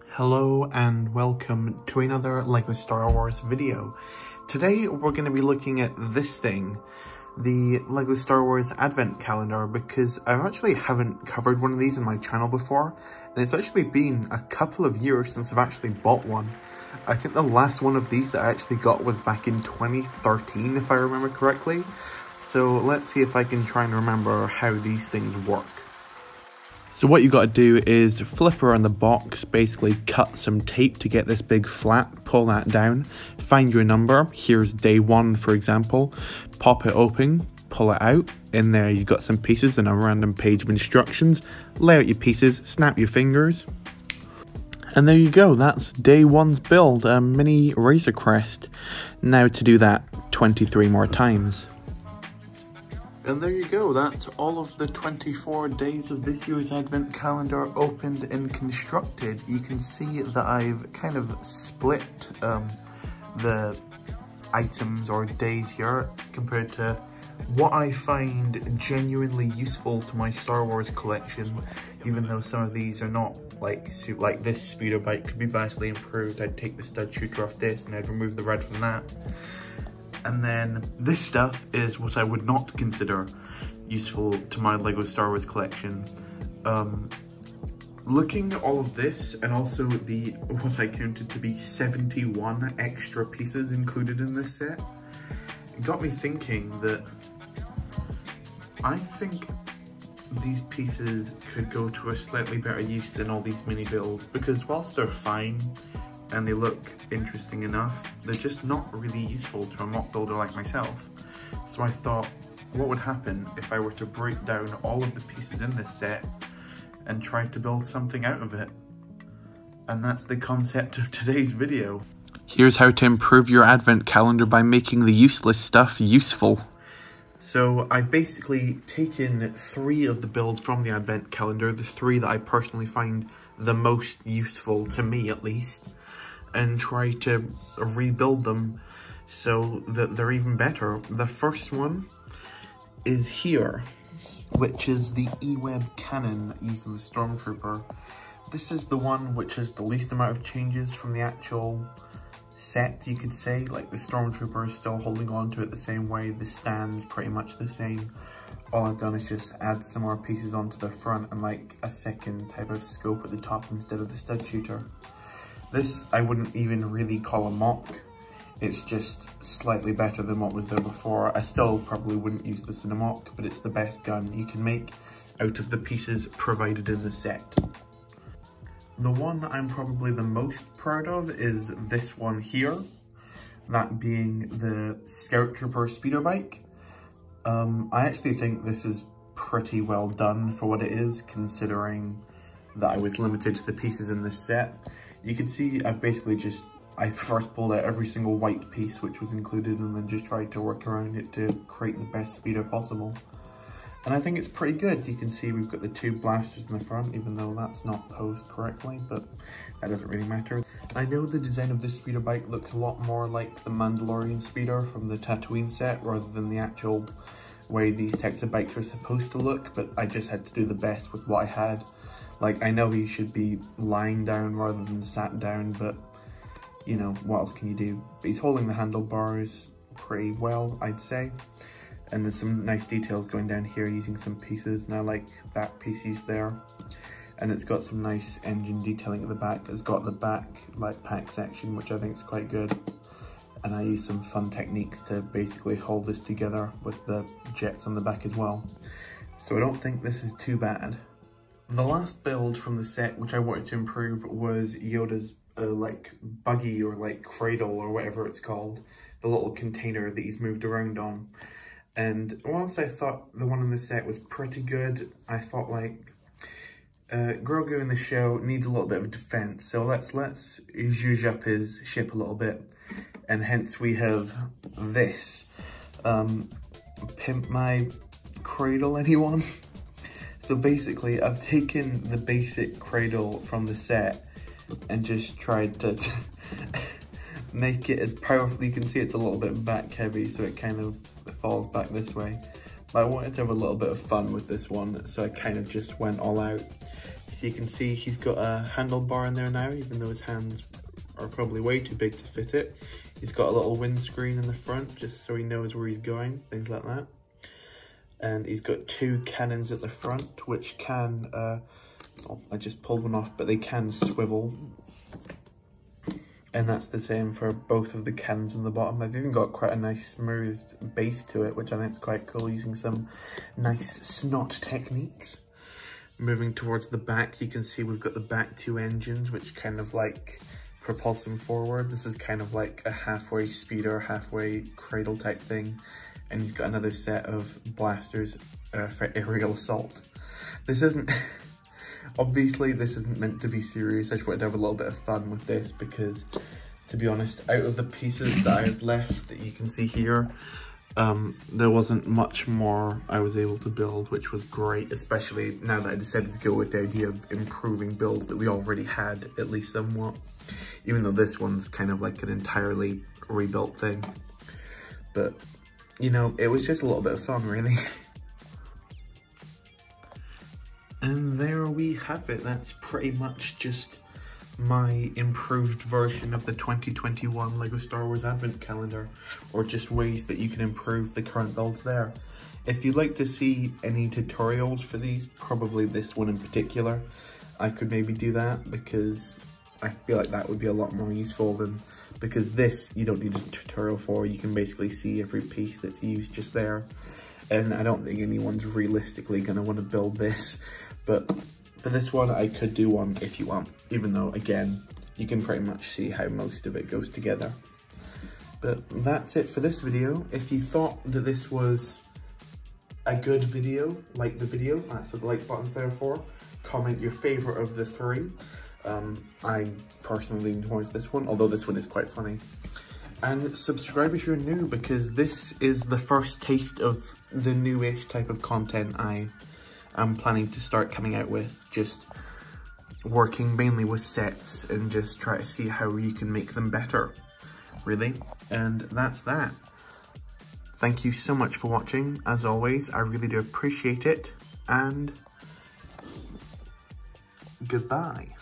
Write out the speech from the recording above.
Hello and welcome to another LEGO Star Wars video. Today we're going to be looking at this thing, the LEGO Star Wars Advent Calendar, because I actually haven't covered one of these on my channel before, and it's actually been a couple of years since I've actually bought one. I think the last one of these that I actually got was back in 2013, if I remember correctly. So let's see if I can try and remember how these things work. So what you got to do is flip around the box, basically cut some tape to get this big flap, pull that down, find your number, here's day 1 for example, pop it open, pull it out, in there you got some pieces and a random page of instructions, lay out your pieces, snap your fingers, and there you go, that's day 1's build, a mini Razor Crest. Now to do that 23 more times. And there you go, that's all of the 24 days of this year's Advent Calendar opened and constructed. You can see that I've kind of split the items or days here compared to what I find genuinely useful to my Star Wars collection, even though some of these are not like this speeder bike could be vastly improved. I'd take the stud shooter off this and I'd remove the red from that. And then this stuff is what I would not consider useful to my LEGO Star Wars collection. Looking at all of this and also what I counted to be 71 extra pieces included in this set, it got me thinking that I think these pieces could go to a slightly better use than all these mini builds, because whilst they're fine and they look interesting enough, they're just not really useful to a mock builder like myself. So I thought, what would happen if I were to break down all of the pieces in this set and try to build something out of it? And that's the concept of today's video. Here's how to improve your Advent Calendar by making the useless stuff useful. So I've basically taken 3 of the builds from the Advent Calendar, the 3 that I personally find the most useful, to me at least, and try to rebuild them so that they're even better. The first one is here, which is the Eweb Cannon using the Stormtrooper. This is the one which has the least amount of changes from the actual set, you could say. Like, the Stormtrooper is still holding on to it the same way, the stand's pretty much the same. All I've done is just add some more pieces onto the front and like a second type of scope at the top instead of the stud shooter. This I wouldn't even really call a mock. It's just slightly better than what was there before. I still probably wouldn't use this in a mock, but it's the best gun you can make out of the pieces provided in the set. The one I'm probably the most proud of is this one here, that being the Scout Trooper speeder bike. I actually think this is pretty well done for what it is, considering that I was limited to the pieces in this set. You can see I've basically I first pulled out every single white piece which was included and then just tried to work around it to create the best speeder possible. And I think it's pretty good. You can see we've got the 2 blasters in the front, even though that's not posed correctly, but that doesn't really matter. I know the design of this speeder bike looks a lot more like the Mandalorian speeder from the Tatooine set rather than the actual way these types of bikes are supposed to look, but I just had to do the best with what I had. Like, I know he should be lying down rather than sat down, but, you know, what else can you do? But he's holding the handlebars pretty well, I'd say. And there's some nice details going down here using some pieces, and I like that piece used there. And it's got some nice engine detailing at the back. It's got the back light pack section, which I think is quite good. And I use some fun techniques to basically hold this together with the jets on the back as well. So I don't think this is too bad. The last build from the set which I wanted to improve was Yoda's like buggy or like cradle or whatever it's called, the little container that he's moved around on. And whilst I thought the one in the set was pretty good, I thought like Grogu in the show needs a little bit of defense, so let's zhuzh up his ship a little bit, and hence we have this. Pimp my cradle, anyone? So basically, I've taken the basic cradle from the set and just tried to make it as powerful. You can see it's a little bit back heavy, so it kind of falls back this way. But I wanted to have a little bit of fun with this one, so I kind of just went all out. So you can see he's got a handlebar in there now, even though his hands are probably way too big to fit it. He's got a little windscreen in the front, just so he knows where he's going, things like that. And he's got 2 cannons at the front, which can, oh, I just pulled one off, but they can swivel. And that's the same for both of the cannons on the bottom. They've even got quite a nice smooth base to it, which I think is quite cool, using some nice snot techniques. Moving towards the back, you can see we've got the back 2 engines, which kind of like propulse him forward. This is kind of like a halfway speeder, halfway cradle type thing. And he's got another set of blasters for aerial assault. This isn't, obviously this isn't meant to be serious. I just wanted to have a little bit of fun with this because, to be honest, out of the pieces that I've left that you can see here, there wasn't much more I was able to build, which was great, especially now that I decided to go with the idea of improving builds that we already had, at least somewhat. Even though this one's kind of like an entirely rebuilt thing. But, you know, it was just a little bit of fun, really. And there we have it. That's pretty much just my improved version of the 2021 LEGO Star Wars Advent Calendar, or just ways that you can improve the current builds there. If you'd like to see any tutorials for these, probably this one in particular, I could maybe do that, because I feel like that would be a lot more useful than, because this you don't need a tutorial for. You can basically see every piece that's used just there, and I don't think anyone's realistically going to want to build this. But for this one, I could do one if you want, even though, again, you can pretty much see how most of it goes together. But that's it for this video. If you thought that this was a good video, like the video, that's what the like button's there for. Comment your favourite of the 3. I personally lean towards this one, although this one is quite funny. And subscribe if you're new, because this is the first taste of the newish type of content I'm planning to start coming out with, just working mainly with sets and just try to see how you can make them better, really. And that's that. Thank you so much for watching. As always, I really do appreciate it, and goodbye.